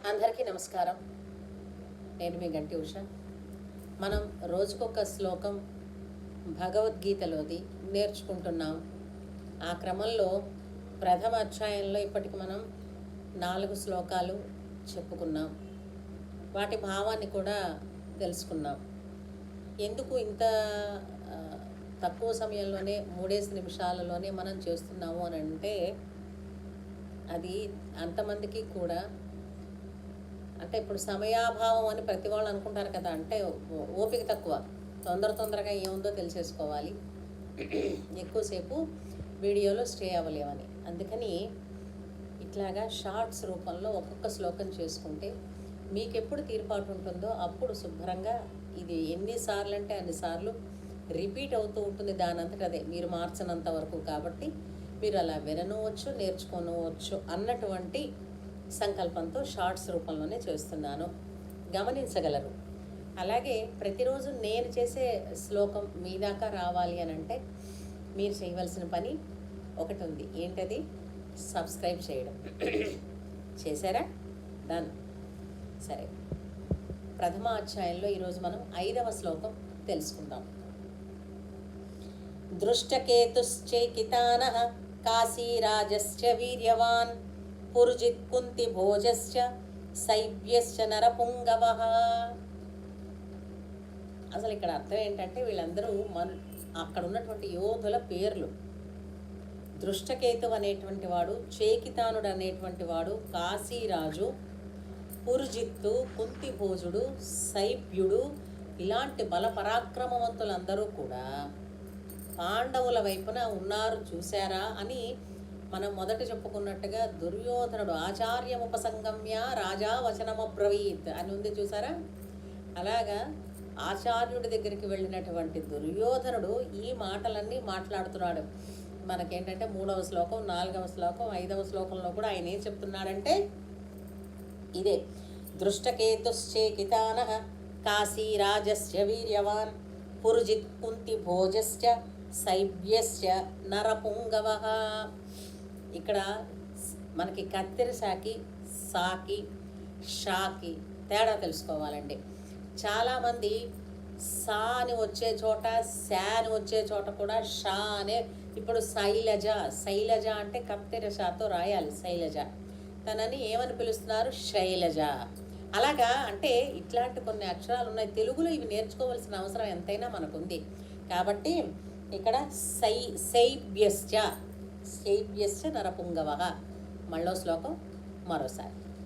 అందరికీ నమస్కారం. నేను మీ గంటి ఉష. మనం రోజుకొక శ్లోకం భగవద్గీతలోది నేర్చుకుంటున్నాం. ఆ క్రమంలో ప్రథమ అధ్యాయంలో ఇప్పటికి మనం 4 శ్లోకాలు చెప్పుకున్నాం. వాటి భావాన్ని కూడా తెలుసుకున్నాం. ఎందుకు ఇంత తక్కువ సమయంలోనే 3 నిమిషాలలోనే మనం చేస్తున్నాము అని అంటే, అది అంతమందికి కూడా అంటే ఇప్పుడు సమయాభావం అని ప్రతి వాళ్ళు అనుకుంటారు కదా, అంటే ఓపిక తక్కువ, తొందరగా ఏముందో తెలిసేసుకోవాలి, ఎక్కువసేపు వీడియోలో స్టే అవ్వలేమని. అందుకని ఇట్లాగా షార్ట్స్ రూపంలో ఒక్కొక్క శ్లోకం చేసుకుంటే మీకు ఎప్పుడు తీర్పాటు ఉంటుందో అప్పుడు శుభ్రంగా ఇది ఎన్నిసార్లు అంటే అన్నిసార్లు రిపీట్ అవుతూ ఉంటుంది. దానంతట అదే మీరు మార్చనంత వరకు. కాబట్టి మీరు అలా వినవచ్చు, నేర్చుకోవచ్చు అన్నటువంటి సంకల్పంతో షార్ట్స్ రూపంలోనే చేస్తున్నాను, గమనించగలరు. అలాగే ప్రతిరోజు నేను చేసే శ్లోకం మీ దాకా రావాలి అని అంటే మీరు చేయవలసిన పని ఒకటి ఉంది. ఏంటది? సబ్స్క్రైబ్ చేయడం. చేశారా? డన్. సరే, ప్రథమ అధ్యాయంలో ఈరోజు మనం 5వ శ్లోకం తెలుసుకుందాం. దృష్టకేతుశ్చైకితానః కాశీరాజశ్చ వీర్యవాన్ పురుజిత్ కుంతి భోజశ్చ శైవ్యశ్చ నరపుంగవః. అసలు ఇక్కడ అర్థం ఏంటంటే వీళ్ళందరూ అక్కడ ఉన్నటువంటి యోధుల పేర్లు. దృష్టకేతు అనేటువంటి వాడు, చేకితానుడు అనేటువంటి వాడు, కాశీరాజు, పురుజిత్తు, కుంతిభోజుడు, శైవ్యుడు, ఇలాంటి బల పరాక్రమవంతులందరూ కూడా పాండవుల వైపున ఉన్నారు, చూశారా అని మనం మొదట చెప్పుకున్నట్టుగా దుర్యోధనుడు ఆచార్యముపసంగమ్య రాజా వచనమబ్రవీత్ అని ఉంది, చూసారా? అలాగా ఆచార్యుడి దగ్గరికి వెళ్ళినటువంటి దుర్యోధనుడు ఈ మాటలన్నీ మాట్లాడుతున్నాడు. మనకేంటంటే 3వ శ్లోకం, 4వ శ్లోకం, 5వ శ్లోకంలో కూడా ఆయన ఏం చెప్తున్నాడంటే ఇదే. దృష్టకేతుశ్చేకితానః కాశీరాజస్య వీర్యవాన్ పురుజిత్ కుంతి భోజశ్చ శైవ్యశ్చ నరపుంగవః. ఇక్కడ మనకి కత్తెర సాకి షాకి తేడా తెలుసుకోవాలండి. చాలామంది సా అని వచ్చే చోట, శా అని వచ్చే చోట కూడా షా అనే, ఇప్పుడు శైలజ అంటే కత్తెర షాతో రాయాలి శైలజ. తనని ఏమని పిలుస్తున్నారు? శైలజ. అలాగా అంటే ఇట్లాంటి కొన్ని అక్షరాలు ఉన్నాయి తెలుగులో. ఇవి నేర్చుకోవాల్సిన అవసరం ఎంతైనా మనకుంది. కాబట్టి ఇక్కడ శైవ్యశ్చ నరపుంగవః. మళ్ళో శ్లోకం మరోసారి.